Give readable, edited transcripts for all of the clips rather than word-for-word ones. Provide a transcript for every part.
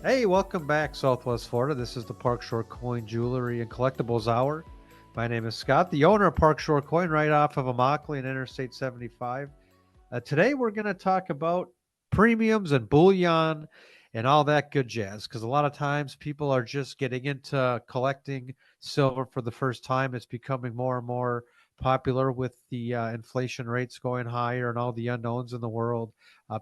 Hey, welcome back, Southwest Florida. This is the Park Shore Coin Jewelry and Collectibles Hour. My name is Scott, the owner of Park Shore Coin, right off of Immokalee and Interstate 75. Today, we're going to talk about premiums and bullion and all that good jazz, because a lot of times people are just getting into collecting silver for the first time. It's becoming more and more popular with the inflation rates going higher and all the unknowns in the world.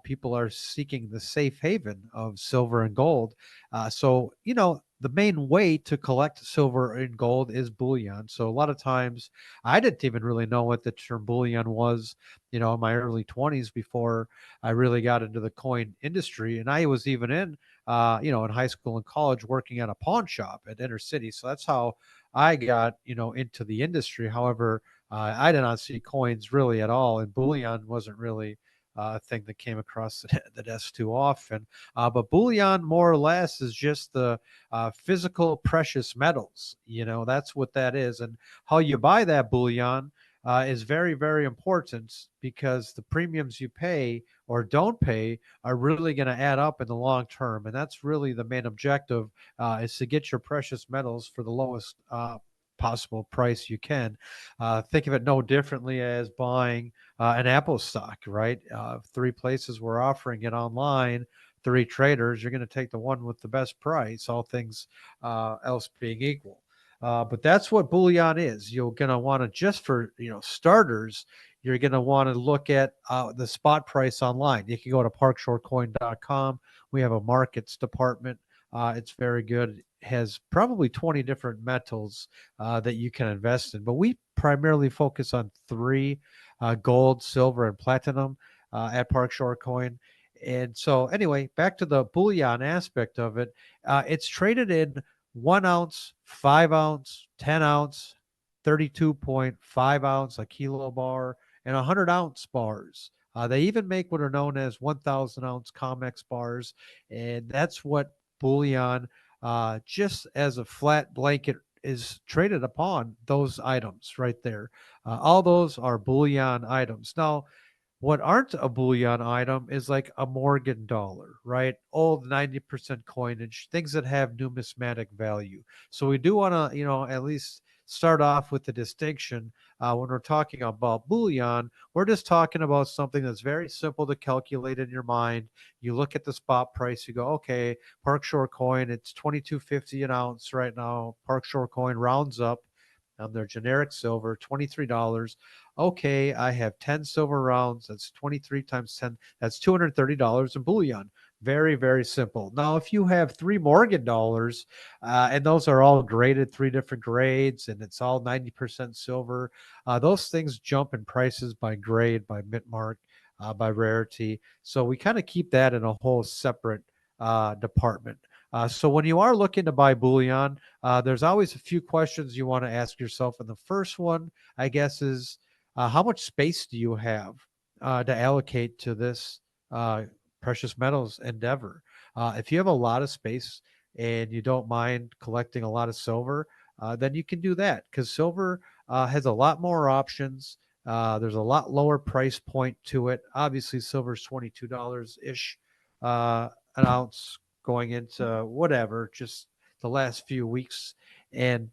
People are seeking the safe haven of silver and gold. The main way to collect silver and gold is bullion. So a lot of times I didn't even really know what the term bullion was, in my early 20s before I really got into the coin industry. And I was even in high school and college working at a pawn shop at inner city. So that's how I got, into the industry. However, I did not see coins really at all, and bullion wasn't really a thing that came across the desk too often. But bullion, more or less, is just the physical precious metals. That's what that is. And how you buy that bullion is very, very important, because the premiums you pay or don't pay are really going to add up in the long term. And that's really the main objective, is to get your precious metals for the lowest possible price you can. Think of it no differently as buying an Apple stock, right? Three places were offering it online, three traders. You're going to take the one with the best price, all things else being equal. But that's what bullion is. You're going to want to, just for starters, you're going to want to look at the spot price online. You can go to parkshorecoin.com. We have a markets department. It's very good. It has probably 20 different metals that you can invest in, but we primarily focus on three: gold, silver, and platinum at Park Shore Coin. And so, anyway, back to the bullion aspect of it. It's traded in 1 ounce, 5 ounce, 10 ounce, 32.5 ounce, a kilo bar, and 100 ounce bars. They even make what are known as 1,000 ounce COMEX bars, and that's what bullion, just as a flat blanket, is traded upon those items right there. All those are bullion items. Now, what aren't a bullion item is like a Morgan dollar, right? Old 90% coinage, things that have numismatic value. So we do want to, at least start off with the distinction. When we're talking about bullion, we're just talking about something that's very simple to calculate in your mind. You look at the spot price, you go, okay, Park Shore coin, it's 22.50 an ounce right now. Park Shore coin rounds up on their generic silver, $23. Okay, I have 10 silver rounds. That's 23 times 10. That's $230 in bullion. Very, very simple. Now, if you have three Morgan dollars, and those are all graded, three different grades, and it's all 90% silver, those things jump in prices by grade, by mint mark, by rarity. So we kind of keep that in a whole separate department. So when you are looking to buy bullion, there's always a few questions you want to ask yourself. And the first one, I guess, is how much space do you have to allocate to this precious metals endeavor? If you have a lot of space and you don't mind collecting a lot of silver, then you can do that, because silver has a lot more options. There's a lot lower price point to it. Obviously, silver's $22 ish an ounce going into whatever, just the last few weeks. And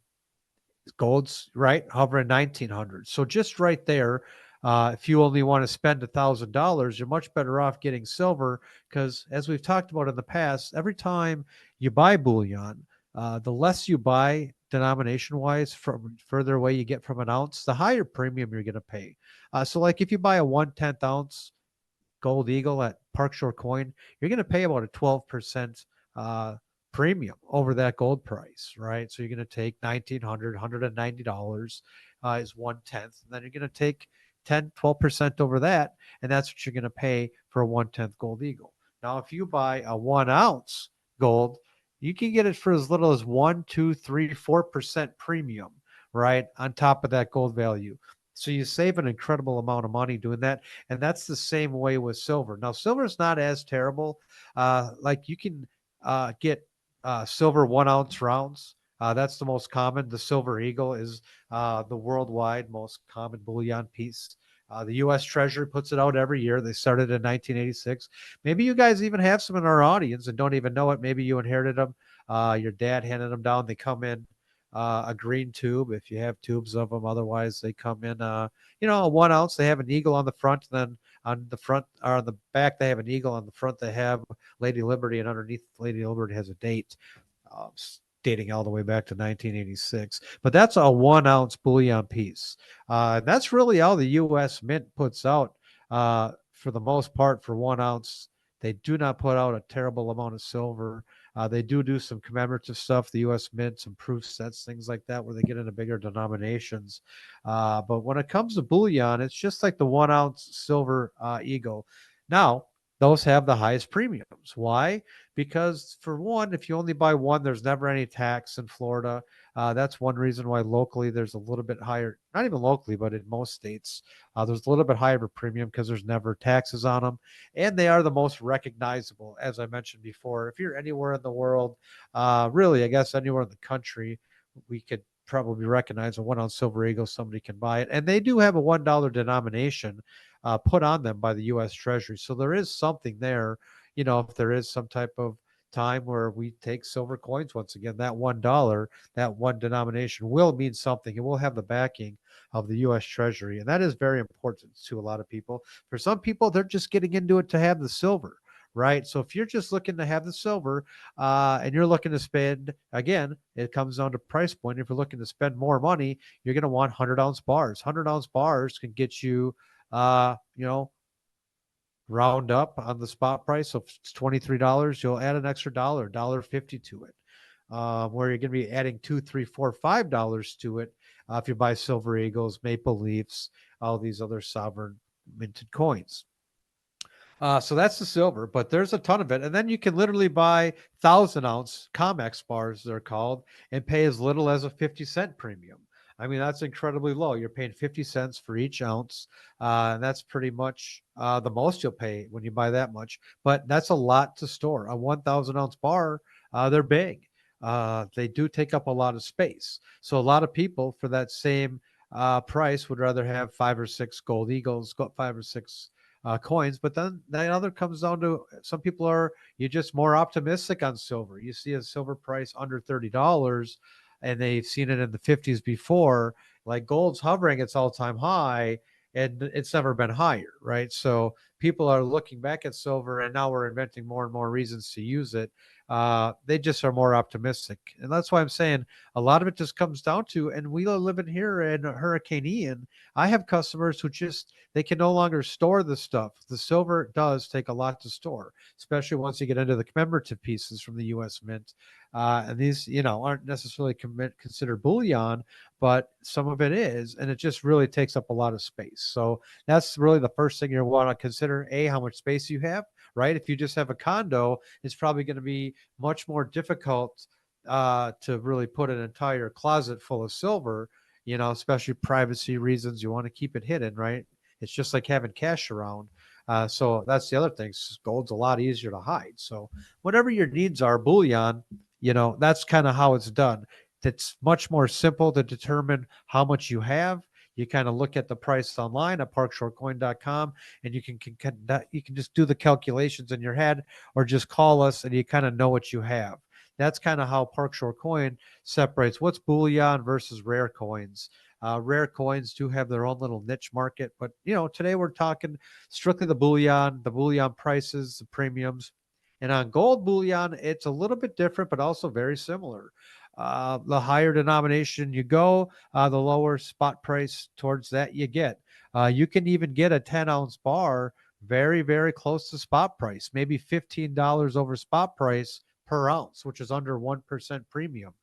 gold's right hovering 1900. So just right there, if you only want to spend $1,000, you're much better off getting silver, because, as we've talked about in the past, every time you buy bullion, the less you buy denomination wise from further away you get from an ounce, the higher premium you're going to pay. So, like if you buy a 1/10 ounce Gold Eagle at Park Shore Coin, you're going to pay about a 12% uh, premium over that gold price, right? So you're going to take $1,990 is 1/10. And then you're going to take 12% over that. And that's what you're going to pay for a 1/10 Gold Eagle. Now, if you buy a 1 ounce gold, you can get it for as little as 1, 2, 3, 4% premium, right? On top of that gold value. So you save an incredible amount of money doing that. And that's the same way with silver. Now, silver is not as terrible. Like you can get silver 1 ounce rounds. That's the most common. The Silver Eagle is the worldwide most common bullion piece. The U.S. Treasury puts it out every year. They started in 1986. Maybe you guys even have some in our audience and don't even know it. Maybe you inherited them. Your dad handed them down. They come in a green tube if you have tubes of them. Otherwise, they come in, a 1 ounce. They have an eagle on the front. Then on the front or on the back, they have an eagle. On the front, they have Lady Liberty, and underneath Lady Liberty has a date uh, dating all the way back to 1986. But that's a 1 ounce bullion piece. That's really all the U.S. Mint puts out for the most part for 1 ounce. They do not put out a terrible amount of silver. They do some commemorative stuff, the U.S. Mint, some proof sets, things like that, where they get into bigger denominations. But when it comes to bullion, it's just like the 1 ounce silver eagle. Now, those have the highest premiums. Why? Because for one, if you only buy one, there's never any tax in Florida. That's one reason why locally there's a little bit higher, not even locally, but in most states, there's a little bit higher of a premium because there's never taxes on them. And they are the most recognizable, as I mentioned before. If you're anywhere in the world, really, I guess anywhere in the country, we could probably recognize a 1 ounce silver eagle. Somebody can buy it. And they do have a $1 denomination put on them by the U.S. Treasury. So there is something there, if there is some type of time where we take silver coins once again, that $1, that one denomination will mean something. It will have the backing of the U.S. Treasury. And that is very important to a lot of people. For some people, they're just getting into it to have the silver. Right. So if you're just looking to have the silver and you're looking to spend, again, it comes down to price point. If you're looking to spend more money, you're going to want 100 ounce bars. 100 ounce bars can get you, uh, you know, round up on the spot price. So if it's $23, you'll add an extra dollar 50 to it. Where you're going to be adding $2, $3, $4, $5 to it if you buy Silver Eagles, Maple Leafs, all these other sovereign minted coins. So that's the silver, but there's a ton of it. And then you can literally buy 1,000 ounce Comex bars, they're called, and pay as little as a 50-cent premium. I mean, that's incredibly low. You're paying 50 cents for each ounce. And that's pretty much the most you'll pay when you buy that much. But that's a lot to store. A 1,000 ounce bar, they're big. They do take up a lot of space. So a lot of people for that same price would rather have 5 or 6 gold eagles, 5 or 6 coins. But then that other comes down to some people are you just more optimistic on silver. You see a silver price under $30 and they've seen it in the 50s before. Like gold's hovering its all-time high and it's never been higher, right? So people are looking back at silver and now we're inventing more and more reasons to use it. They just are more optimistic. And that's why I'm saying a lot of it just comes down to, and we are living here in Hurricane Ian. I have customers who just they can no longer store the stuff. The silver does take a lot to store, especially once you get into the commemorative pieces from the U.S. Mint. And these, aren't necessarily considered bullion, but some of it is, and it just really takes up a lot of space. So that's really the first thing you want to consider: how much space you have. Right? If you just have a condo, it's probably going to be much more difficult to really put an entire closet full of silver. Especially privacy reasons. You want to keep it hidden, right? It's just like having cash around. So that's the other thing. Gold's a lot easier to hide. So whatever your needs are, bullion, that's kind of how it's done. It's much more simple to determine how much you have. You kind of look at the price online at parkshortcoin.com and you can just do the calculations in your head or just call us and you kind of know what you have. That's kind of how Park Shore Coin separates what's bullion versus rare coins. Rare coins do have their own little niche market, but today we're talking strictly the bullion prices, the premiums. And on gold bullion, it's a little bit different, but also very similar. The higher denomination you go, the lower spot price towards that you get. You can even get a 10-ounce bar very, very close to spot price, maybe $15 over spot price per ounce, which is under 1% premium.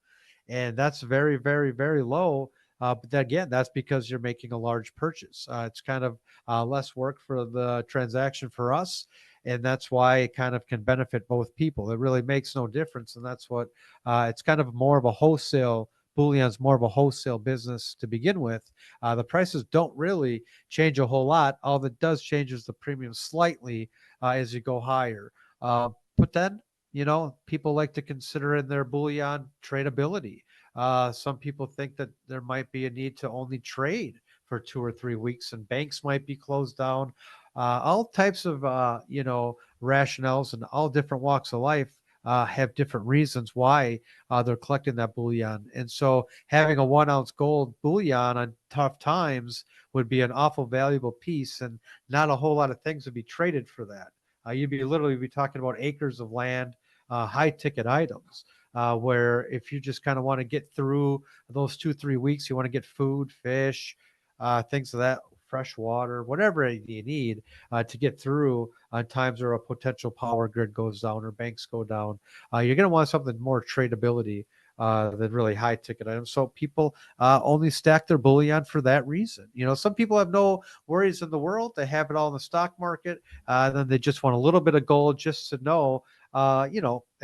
And that's very, very, very low. But again, that's because you're making a large purchase. It's kind of less work for the transaction for us. And that's why it kind of can benefit both people. It really makes no difference. And that's what it's kind of more of a wholesale. Bullion's more of a wholesale business to begin with. The prices don't really change a whole lot. All that does change is the premium slightly as you go higher. But then people like to consider in their bullion tradability. Some people think that there might be a need to only trade for 2 or 3 weeks, and banks might be closed down. All types of rationales, and all different walks of life have different reasons why they're collecting that bullion. And so having a 1 ounce gold bullion on tough times would be an awful valuable piece, and not a whole lot of things would be traded for that. You'd be literally be talking about acres of land, high ticket items. Where if you just kind of want to get through those 2 3 weeks, you want to get food, fish, things of that, fresh water, whatever you need to get through on times where a potential power grid goes down or banks go down. You're going to want something more tradability than really high ticket items. So people only stack their bullion for that reason. Some people have no worries in the world. They have it all in the stock market. Then they just want a little bit of gold just to know,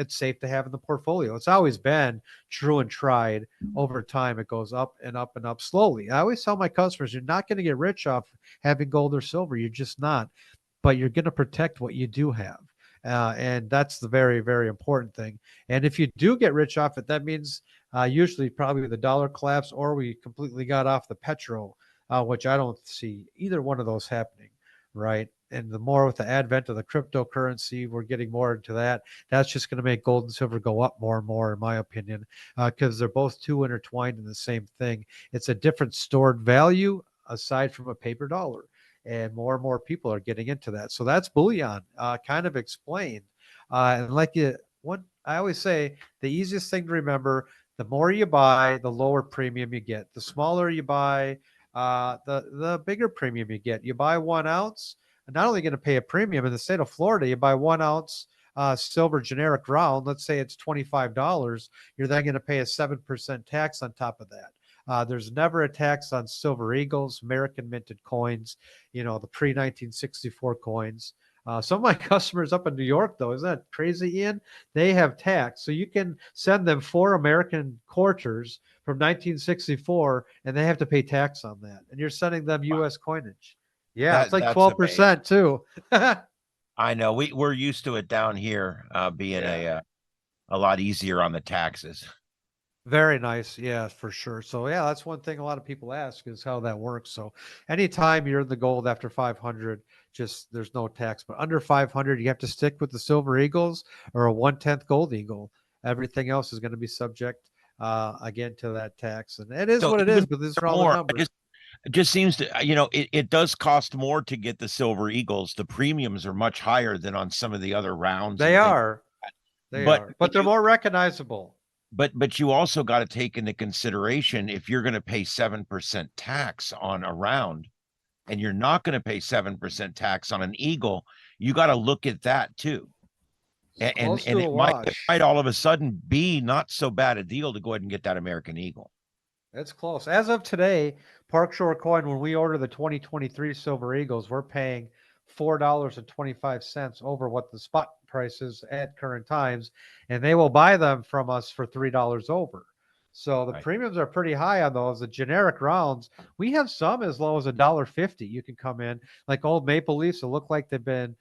it's safe to have in the portfolio. It's always been true and tried. Over time. It goes up and up and up slowly. I always tell my customers, you're not going to get rich off having gold or silver. You're just not, but you're going to protect what you do have. And that's the very, very important thing. And if you do get rich off it, that means usually probably the dollar collapse, or we completely got off the petro, which I don't see either one of those happening, right? And the more with the advent of the cryptocurrency, we're getting more into that. That's just going to make gold and silver go up more and more, in my opinion, because they're both too intertwined in the same thing. It's a different stored value aside from a paper dollar, and more people are getting into that. So that's bullion, kind of explained. And like what I always say, the easiest thing to remember: the more you buy, the lower premium you get. The smaller you buy, the bigger premium you get. You buy 1 ounce, not only going to pay a premium in the state of Florida. You buy 1 ounce silver generic round. Let's say it's $25. You're then going to pay a 7% tax on top of that. There's never a tax on silver eagles, American minted coins, the pre 1964 coins. Some of my customers up in New York, though, isn't that crazy, Ian? They have tax. So you can send them 4 American quarters from 1964, and they have to pay tax on that. And you're sending them Wow. U.S. coinage. Yeah, it's like That's amazing. 12% too. I know we're used to it down here, being Yeah. a lot easier on the taxes. Very nice. Yeah, for sure. So yeah, that's one thing a lot of people ask is how that works. So anytime you're in the gold after 500, just there's no tax, but under 500, you have to stick with the silver eagles or a 1/10 gold eagle. Everything else is going to be subject again to that tax. And it is So what it even is, but these are all the more, numbers. it just seems to, it does cost more to get the silver eagles. The premiums are much higher than on some of the other rounds They and things. are. They But are. But but they're you more recognizable. but you also got to take into consideration, if you're going to pay 7% tax on a round, and you're not going to pay 7% tax on an eagle, you got to look at that too. It's close And to a it might wash. all of a sudden be not so bad a deal to go ahead and get that American eagle. It's close. As of today, Park Shore Coin, when we order the 2023 Silver Eagles, we're paying $4.25 over what the spot price is at current times, and they will buy them from us for $3 over. So the Right. premiums are pretty high on those. The generic rounds, we have some as low as $1.50. You can come in like old Maple Leafs that look like they've been,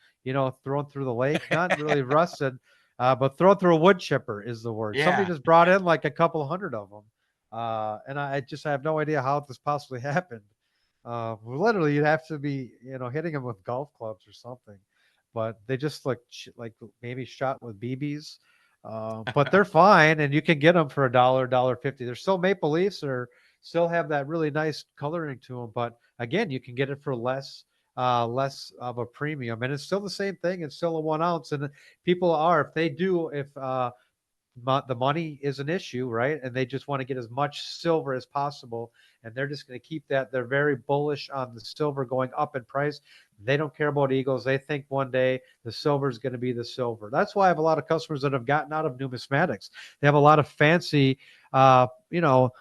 thrown through the lake, not really rusted, but thrown through a wood chipper is the word. Somebody Yeah. just brought in like a couple hundred of them. And I have no idea how this possibly happened. Literally, you'd have to be, hitting them with golf clubs or something. But they just look like maybe shot with BBs. But they're fine, and you can get them for $1.50. They're still Maple Leafs, or still have that really nice coloring to them. But again, you can get it for less of a premium, and it's still the same thing. It's still a 1 ounce, and people are if they do if the money is an issue, right? And they just want to get as much silver as possible, and they're just going to keep that. They're very bullish on the silver going up in price. They don't care about eagles. They think one day the silver is going to be the silver. That's why I have a lot of customers that have gotten out of numismatics. They have a lot of fancy, uh, you know,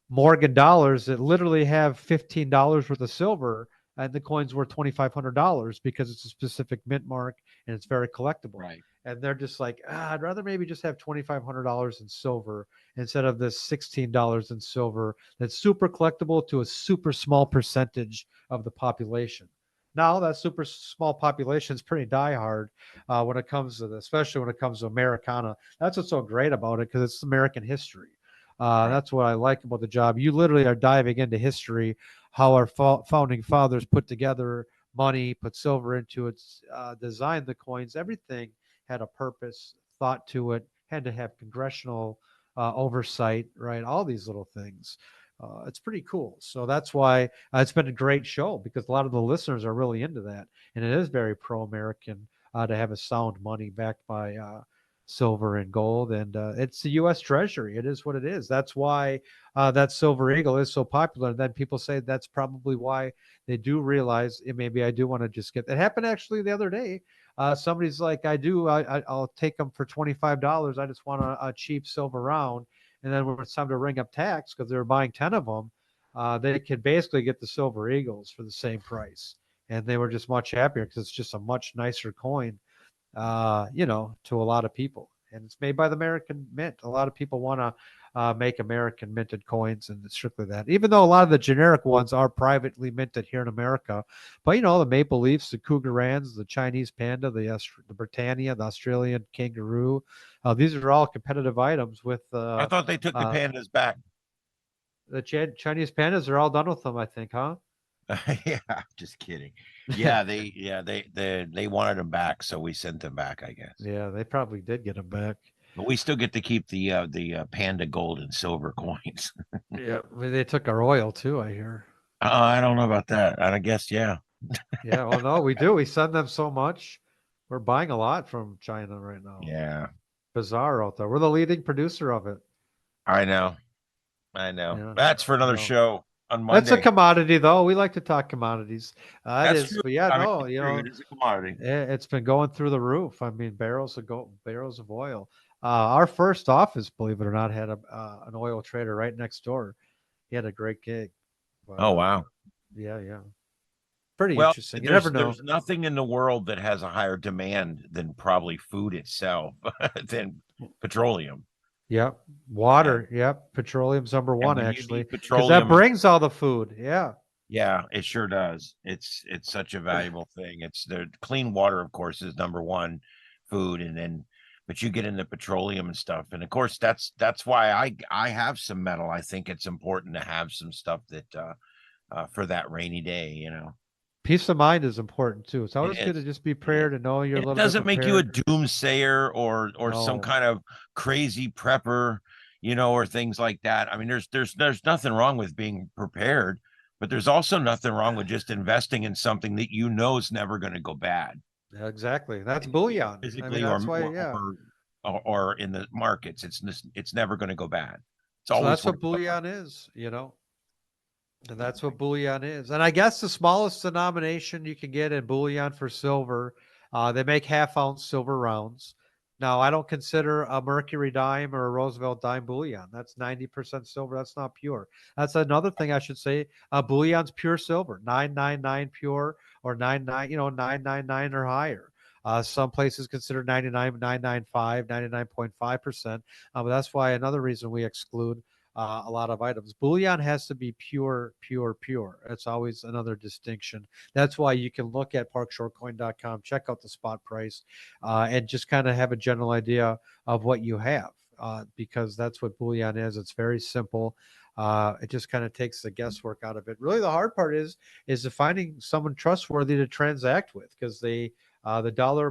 Morgan dollars that literally have $15 worth of silver, and the coin's worth $2,500 because it's a specific mint mark and it's very collectible. Right. And they're just like, I'd rather maybe just have $2,500 in silver instead of this $16 in silver that's super collectible to a super small percentage of the population. Now, that super small population is pretty diehard when it comes to this, especially when it comes to Americana. That's what's so great about it because it's American history. Right. That's what I like about the job. You literally are diving into history, how our founding fathers put together money, put silver into it, designed the coins. Everything had a purpose, thought to it, had to have congressional oversight, right? All these little things. It's pretty cool. So that's why it's been a great show, because a lot of the listeners are really into that. And it is very pro American to have a sound money backed by silver and gold. And it's the U.S. Treasury. It is what it is. That's why that silver eagle is so popular. And then people say that's probably why they do realize maybe I do want to just get that. Happened actually the other day. Somebody's like, I'll take them for $25. I just want a cheap silver round. And then when it's time to ring up tax, because they're buying 10 of them, they could basically get the silver eagles for the same price. And they were just much happier because it's just a much nicer coin, to a lot of people. And it's made by the American Mint. A lot of people want to make American minted coins, and it's strictly that. Even though a lot of the generic ones are privately minted here in America, but the maple leafs, the cougarans, the Chinese panda, the Britannia, the Australian kangaroo, these are all competitive items with I thought they took the uh, pandas back. the Chinese pandas. Are all done with them, I think, huh? Yeah, just kidding. Yeah, they wanted them back, so we sent them back, I guess. Yeah, they probably did get them back. But we still get to keep the panda gold and silver coins. Yeah, they took our oil too, I hear. I don't know about that. I guess yeah. Yeah, well, no, we do. We send them so much. We're buying a lot from China right now. Yeah, Bizarre out there. We're the leading producer of it. I know. I know. Yeah, That's for another no, show on that's a Monday. commodity, though. We like to talk commodities. It That's is, true. but yeah, I mean, no, it's true. It is a commodity. it's been going through the roof. I mean, barrels of oil. Our first office, believe it or not, had an oil trader right next door. He had a great gig, but Oh wow. yeah, yeah, pretty Well, interesting. You there's never know. there's nothing in the world that has a higher demand than probably food itself than petroleum. Yep. And Water. Yep. Petroleum's number and one, when you actually, need because that petroleum, brings all the food. Yeah. yeah, it sure does. It's such a valuable thing. It's the clean water, of course, is number one food, and then but you get into petroleum and stuff. And of course that's why I have some metal. I think it's important to have some stuff that for that rainy day, you know. Peace of mind is important too. It's It always good to is. just be It is. prepared and know you're a And it little bit doesn't make you a prepared. doomsayer or some No, kind of crazy prepper, or things like that. I mean, there's nothing wrong with being prepared, but there's also nothing wrong with just investing in something that you know is never going to go bad, exactly. That's bullion. I mean, physically that's or why. or Yeah. or, or in the markets. It's never going to go bad. It's So always that's worth what something. bullion is. And that's what bullion is. And I guess the smallest denomination you can get in bullion for silver, they make half-ounce silver rounds. Now, I don't consider a Mercury dime or a Roosevelt dime bullion. That's 90% silver. That's not pure. That's another thing I should say. Bullion's pure silver, 999 pure or 99, 999 or higher. Some places consider 99.995, 99.5%. But that's why another reason we exclude a lot of items. Bullion has to be pure, pure, pure. It's always another distinction. That's why you can look at parkshortcoin.com, check out the spot price, and just kind of have a general idea of what you have, because that's what bullion is. It's very simple. It just kind of takes the guesswork out of it. Really, the hard part is finding someone trustworthy to transact with, because the dollar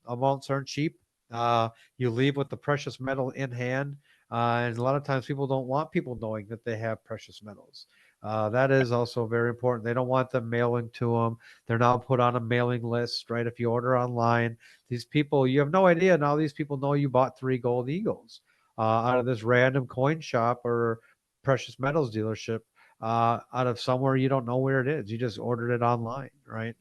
amounts aren't cheap. You leave with the precious metal in hand, and a lot of times people don't want people knowing that they have precious metals. That is also very important. They don't want them mailing to them. They're now put on a mailing list, right? If you order online, these people, you have no idea. Now these people know you bought 3 gold eagles out of this random coin shop or precious metals dealership, out of somewhere you don't know where it is. You just ordered it online, right?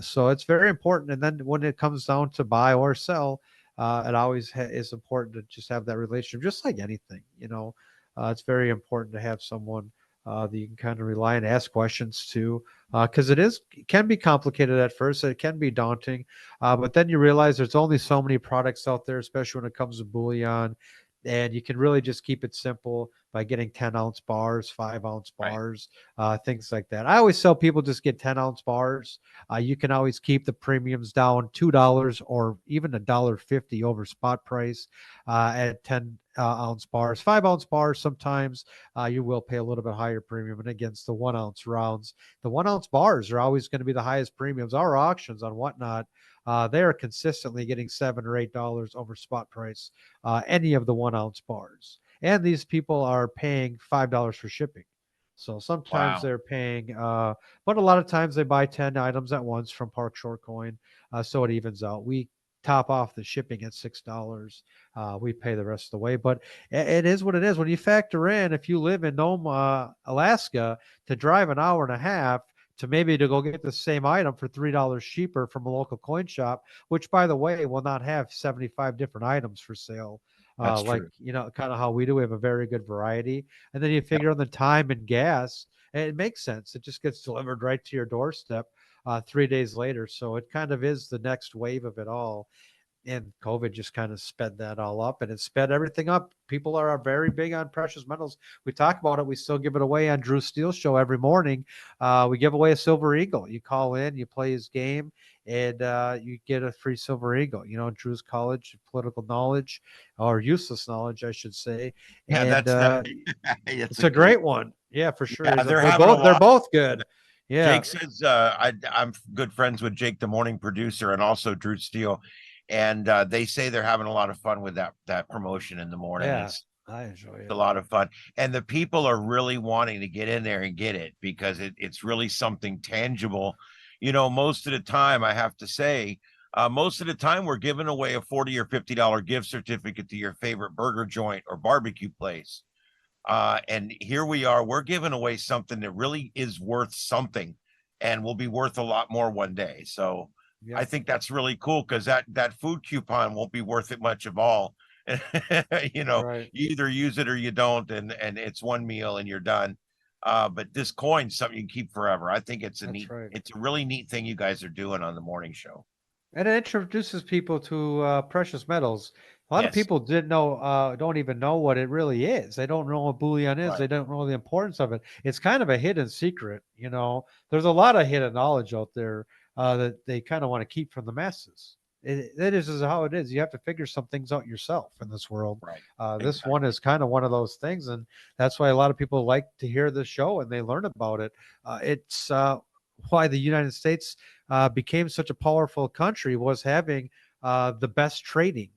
So it's very important. And then when it comes down to buy or sell, it always is important to just have that relationship, just like anything. It's very important to have someone that you can kind of rely and ask questions to, because it can be complicated at first. It can be daunting, but then you realize there's only so many products out there, especially when it comes to bullion, and you can really just keep it simple. by getting 10-ounce bars, 5-ounce Right. bars, things like that. I always tell people just get 10-ounce bars. You can always keep the premiums down $2 or even $1.50 over spot price at 10-ounce bars. 5-ounce bars, sometimes you will pay a little bit higher premium. And against the 1-ounce rounds, the 1-ounce bars are always going to be the highest premiums. Our auctions on Whatnot, they are consistently getting $7 or $8 over spot price, any of the 1-ounce bars. And these people are paying $5 for shipping. So sometimes Wow. they're paying, but a lot of times they buy 10 items at once from Park Shore Coin. So it evens out. We top off the shipping at $6. We pay the rest of the way, but it is what it is. When you factor in, if you live in Nome, Alaska, to drive an hour and a half to maybe to go get the same item for $3 cheaper from a local coin shop, which by the way will not have 75 different items for sale. That's Like, true. kind of how we do. We have a very good variety. And then you Yep. figure on the time and gas, and it makes sense. It just gets delivered right to your doorstep 3 days later. So it kind of is the next wave of it all. And COVID just kind of sped that all up, and it sped everything up. People are very big on precious metals. We talk about it. We still give it away on Drew Steele show every morning. We give away a silver eagle. You call in, you play his game, and you get a free silver eagle. Drew's college political knowledge, or useless knowledge, I should say. Yeah, And that's that. It's it's a a great. great one. Yeah, for sure. Yeah, they're They're having a both they're lot. both good. Yeah, Jake says I'm good friends with Jake, the morning producer, and also Drew Steele, and they say they're having a lot of fun with that promotion in the morning. yeah, It's I enjoy a it. lot of fun, and the people are really wanting to get in there and get it because it's really something tangible. Most of the time, I have to say, most of the time we're giving away a $40 or $50 gift certificate to your favorite burger joint or barbecue place. And here we are, we're giving away something that really is worth something and will be worth a lot more one day. So I Yep. think that's really cool because that food coupon won't be worth it much of all. Right. You either use it or you don't, and it's one meal and you're done. But this coin's something you can keep forever. I think That's right. it's a really neat thing you guys are doing on the morning show. And it introduces people to precious metals. A lot of Yes. people don't even know what it really is. They don't know what bullion is. Right. They don't know the importance of it. It's kind of a hidden secret. There's a lot of hidden knowledge out there that they kind of want to keep from the masses. It is how it is. You have to figure some things out yourself in this world. Right. This Exactly. one is kind of one of those things, and that's why a lot of people like to hear the show and they learn about it. It's why the United States became such a powerful country, was having the best trading,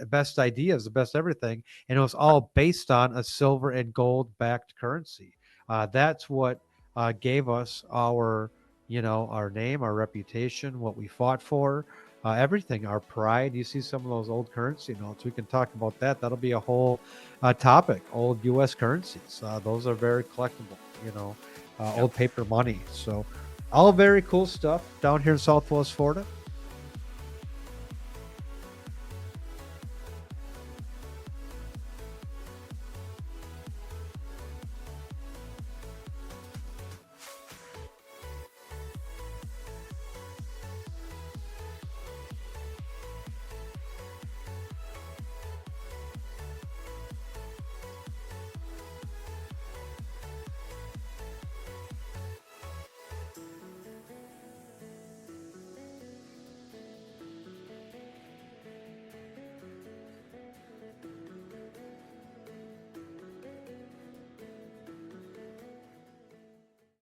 best ideas, the best everything, and it was all based on a silver and gold backed currency. That's what gave us our name, our reputation, what we fought for, everything, our pride. You see some of those old currency notes. We can talk about that. That'll be a whole topic. Old U.S. currencies. Those are very collectible. Yep. Old paper money. So all very cool stuff down here in Southwest Florida.